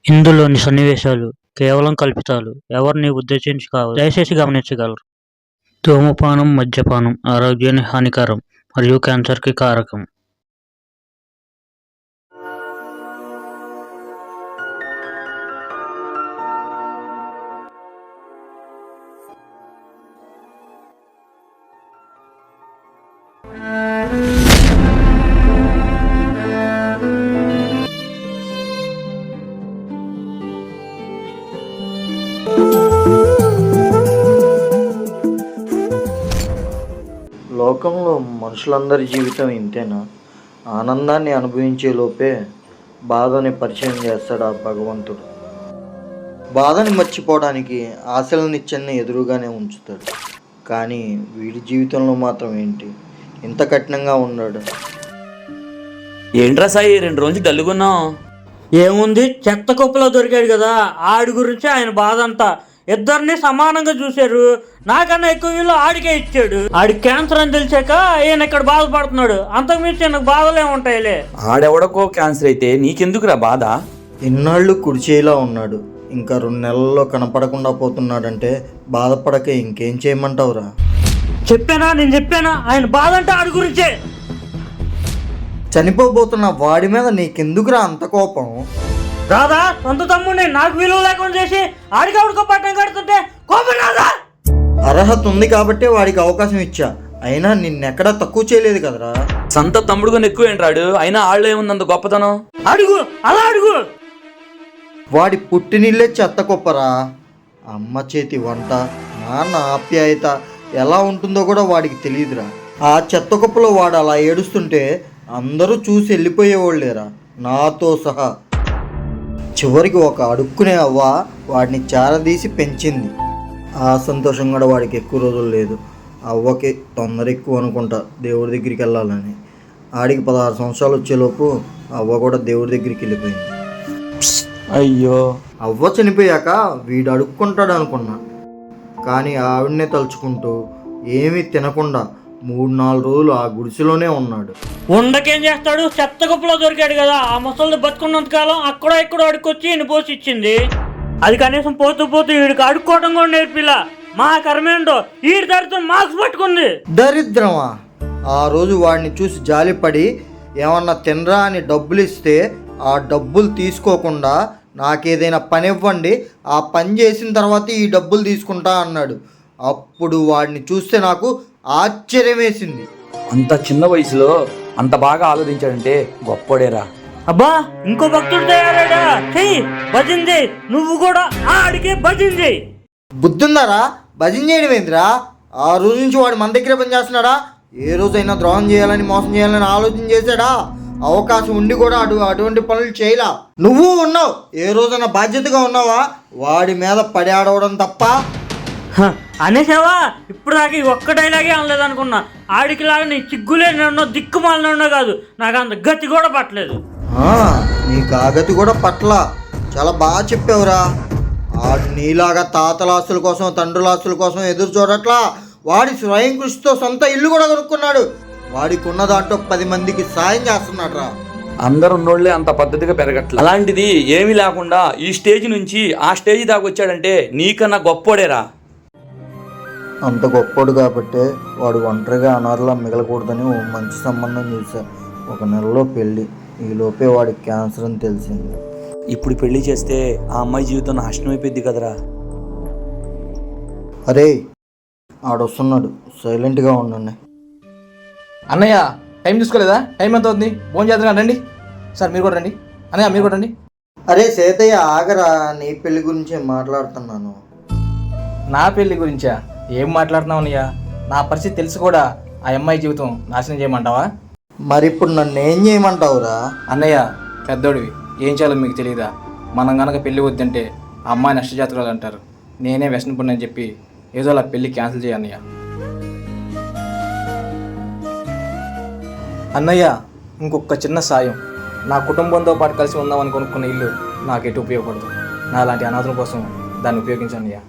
ఇందులోని సన్నివేశాలు కేవలం కల్పితాలు. ఎవరిని ఉద్దేశించి కావు. దయచేసి గమనించగలరు. ధూమపానం, మద్యపానం ఆరోగ్యానికి హానికరం మరియు క్యాన్సర్కి కారకం. లోకంలో మనుషులందరి జీవితం ఇంతేనా? ఆనందాన్ని అనుభవించే లోపే బాధని పరిచయం చేస్తాడు ఆ భగవంతుడు. బాధని మర్చిపోవడానికి ఆశల నిత్యాన్ని ఎదురుగానే ఉంచుతాడు. కానీ వీడి జీవితంలో మాత్రం ఏంటి ఇంత కఠినంగా ఉన్నాడు? ఏంట్రా సాయి 2 రోజులు డల్లుగున్నావు? ఏముంది, చెత్త కుప్పలో దొరికాడు కదా, ఆడి గురించి ఆయన బాధ అంతా. ఇద్దరిని సమానంగా చూశారు. నాకన్నా ఎక్కువ వీళ్ళు ఆడికే ఇచ్చాడు. ఆడి క్యాన్సర్ అని తెలిసాక ఈయన ఇక్కడ బాధపడుతున్నాడు. అంతకుమించి నాకు బాధలే ఉంటాయిలే. ఆడెవడకో క్యాన్సర్ అయితే నీకెందుకురా బాధ? ఇన్నాళ్ళు కుడిచేలా ఉన్నాడు, ఇంకా 2 నెలల్లో కనపడకుండా పోతున్నాడంటే బాధపడక ఇంకేం చేయమంటావురా? నేను చెప్పానా ఆయన బాధ అంటే ఆడి గురించే. చనిపోబోతున్న వాడి మీద నీకెందుకురా అంత కోపం? రాదా సొంత తమ్ముడిని నాకు విలువ లేకుండా చేసి ఆడికి ఆవిడకో పట్టం కడుతుంటే కోపం రాదా? అర్హత ఉంది కాబట్టే వాడికి అవకాశం ఇచ్చా, అయినా నిన్నెక్కడా తక్కువ చేయలేదు కదరా. సొంత తమ్ముడుగా ఎక్కువ ఏంటాడు, అయినా ఆళ్ళు ఏముంది అంత గొప్పతనం? అడుగు, అలా అడుగు. వాడి పుట్టినిల్లే చెత్త కుప్పరా. అమ్మ చేతి వంట, నాన్న ఆప్యాయత ఎలా ఉంటుందో కూడా వాడికి తెలియదురా. ఆ చెత్త కుప్పలో వాడు అలా ఏడుస్తుంటే అందరూ చూసి వెళ్ళిపోయేవాళ్ళేరా, నాతో సహా. చివరికి ఒక అడుక్కునే అవ్వ వాడిని చారదీసి పెంచింది. ఆ సంతోషం కూడా వాడికి ఎక్కువ రోజులు లేదు. అవ్వకి తొందర ఎక్కువ అనుకుంటా దేవుడి దగ్గరికి వెళ్ళాలని. ఆడికి 16 సంవత్సరాలు వచ్చేలోపు అవ్వ కూడా దేవుడి దగ్గరికి వెళ్ళిపోయింది. అయ్యో, అవ్వ చనిపోయాక వీడు అడుక్కుంటాడు అనుకున్నా, కానీ ఆవిడనే తలుచుకుంటూ ఏమీ తినకుండా 3-4 రోజులు ఆ గుడిసెలోనే ఉన్నాడు. ఉండకేం చేస్తాడు, చెత్త కుప్పలో దొరికాడు కదా. ఆ ముసలిది బతుకున్నంత కాలం అక్కడ ఇక్కడ అడుక్కొచ్చి ఈయన పోసి ఇచ్చింది. అది కనీసం పోతూ వీడికి అడుక్కోవడం కూడా నేర్పిలా. మా కర్మేంటో ఈడి దరిద్రం మార్క్స్ పట్టుకుంది. దరిద్రమా? ఆ రోజు వాడిని చూసి జాలిపడి ఏమన్నా తినరా అని డబ్బులు ఇస్తే ఆ డబ్బులు తీసుకోకుండా నాకేదైనా పని ఇవ్వండి, ఆ పని చేసిన తర్వాత ఈ డబ్బులు తీసుకుంటా అన్నాడు. అప్పుడు వాడిని చూస్తే నాకు ఆశ్చర్యం వేసింది. అంత చిన్న వయసులో అంత బాగా ఆలోచించాడంటే గొప్పడేరా. అబ్బా, ఇంకో భక్తుడు తయారాడా? చెయ్యి భజన చేయి, నువ్వు కూడా ఆడికే భజన చేయి. బుద్ధుందారా? భజన చేయడం ఏందిరా? ఆ రోజు నుంచి వాడు మన దగ్గర పని చేస్తున్నాడా? ఏ రోజైనా ద్రోహం చేయాలని మోసం చేయాలని ఆలోచన చేశాడా? అవకాశం ఉండి కూడా అటువంటి పనులు చేయలా. నువ్వు ఉన్నావు, ఏ రోజైనా బాధ్యతగా ఉన్నావా? వాడి మీద పడి ఆడవడం తప్ప. అనేసావా? ఇప్పుడు దాకా ఒక్క డైలాగే అనలేదు అనుకున్నా. ఆడికి లాగా నీ చిగ్గులేనో దిక్కుమాలనో కాదు, నాకు అంత గతి కూడా పట్టలేదు. నీకు ఆ గతి కూడా పట్ల. చాలా బాగా చెప్పావురా. ఆడు నీలాగా తాతల ఆస్తుల కోసం తండ్రుల ఆస్తుల కోసం ఎదురు చూడట్లా. వాడి స్వయం కృషితో సొంత ఇల్లు కూడా కొనుక్కున్నాడు. వాడికి ఉన్న దాంట్లో 10 మందికి సాయం చేస్తున్నాడు రా. అందరు ఉన్నోళ్లే అంత పద్ధతిగా పెరగట్ల, అలాంటిది ఏమీ లేకుండా ఈ స్టేజ్ నుంచి ఆ స్టేజ్ దాకా వచ్చాడంటే నీకన్నా గొప్పోడేరా. అంత గొప్పోడు కాబట్టే వాడు ఒంటరిగా అనాథలా మిగలకూడదని ఓ మంచి సంబంధం చూశా. 1 నెలలో పెళ్ళి, ఈలోపే వాడికి క్యాన్సర్ అని తెలిసింది. ఇప్పుడు పెళ్లి చేస్తే ఆ అమ్మాయి జీవితం నాశనం అయిపోయింది కదరా. అరే, ఆడొస్తున్నాడు, సైలెంట్గా ఉండండి. అన్నయ్య టైం చూసుకోలేదా? టైం ఎంత అవుతుంది? ఫోన్ చేద్దాం, రండి సార్. మీరు కూడా రండి. అన్నయ్య మీరు కూడా రండి. అరే సేతయ్య, ఆగరా, నీ పెళ్లి గురించే మాట్లాడుతున్నాను. నా పెళ్లి గురించా? ఏం మాట్లాడుతున్నావు అన్నయ్య? నా పరిస్థితి తెలిసి కూడా ఆ అమ్మాయి జీవితం నాశనం చేయమంటావా? మరి ఇప్పుడు నన్ను ఏం చేయమంటావురా? అన్నయ్య పెద్దోడివి, ఏం చేయాలో మీకు తెలియదా? మనం కనుక పెళ్లి వద్దంటే ఆ అమ్మాయి నష్టజాతకురాలు అంటారు. నేనే వ్యసనపడినని చెప్పి ఏదో అలా పెళ్లి క్యాన్సిల్ చేయ అన్నయ్య. అన్నయ్య ఇంకొక చిన్న సాయం. నా కుటుంబంతో పాటు కలిసి ఉందామని కొనుక్కున్న ఇల్లు నాకు ఎటు ఉపయోగపడదు. నా లాంటి అనాథుల కోసం దాన్ని ఉపయోగించు అన్నయ్య.